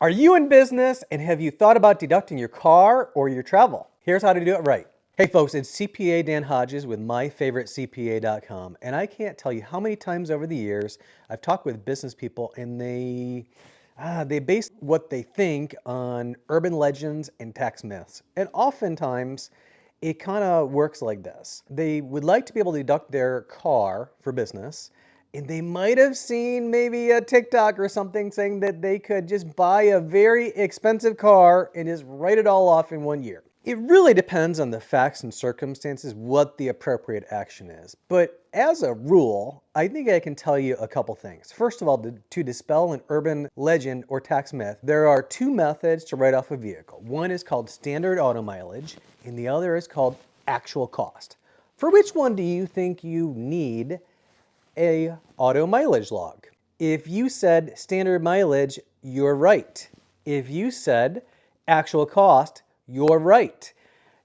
Are you in business and have you thought about deducting your car or your travel? Here's how to do it right. Hey folks, it's CPA Dan Hodges with myfavoritecpa.com, and I can't tell you how many times over the years I've talked with business people and they base what they think on urban legends and tax myths. And oftentimes it kind of works like this. They would like to be able to deduct their car for business, and they might have seen maybe a TikTok or something saying that they could just buy a very expensive car and just write it all off in 1 year. It really depends on the facts and circumstances what the appropriate action is. But as a rule, I think I can tell you a couple things. First of all, to dispel an urban legend or tax myth, there are two methods to write off a vehicle. One is called standard auto mileage, and the other is called actual cost. For which one do you think you need a auto mileage log? If you said standard mileage, you're right. If you said actual cost, you're right.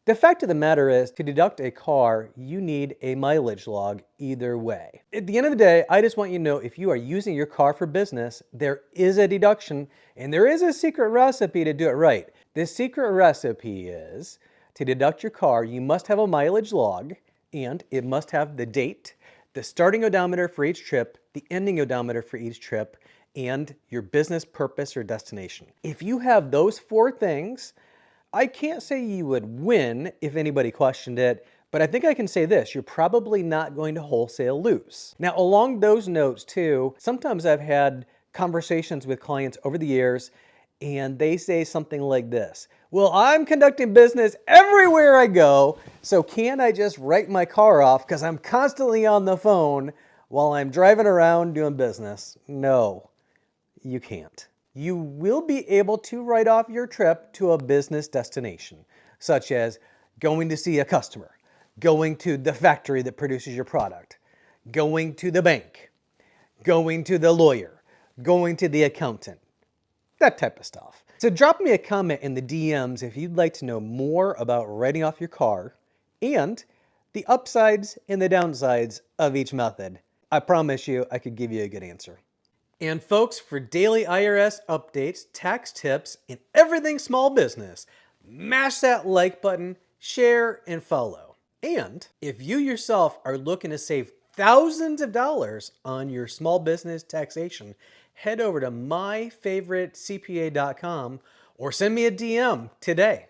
The fact of the matter is, to deduct a car, you need a mileage log either way. At the end of the day, I just want you to know if you are using your car for business, there is a deduction and there is a secret recipe to do it right. The secret recipe is to deduct your car, you must have a mileage log and it must have the date, the starting odometer for each trip, the ending odometer for each trip, and your business purpose or destination. If you have those four things, I can't say you would win if anybody questioned it, but I think I can say this, you're probably not going to wholesale lose. Now, along those notes too, sometimes I've had conversations with clients over the years and they say something like this, well, I'm conducting business everywhere I go, so can't I just write my car off because I'm constantly on the phone while I'm driving around doing business? No, you can't. You will be able to write off your trip to a business destination, such as going to see a customer, going to the factory that produces your product, going to the bank, going to the lawyer, going to the accountant, that type of stuff. So drop me a comment in the DMs if you'd like to know more about writing off your car and the upsides and the downsides of each method. I promise you I could give you a good answer. And folks, for daily IRS updates, tax tips, and everything small business, mash that like button, share, and follow. And if you yourself are looking to save thousands of dollars on your small business taxation, head over to myfavoritecpa.com or send me a DM today.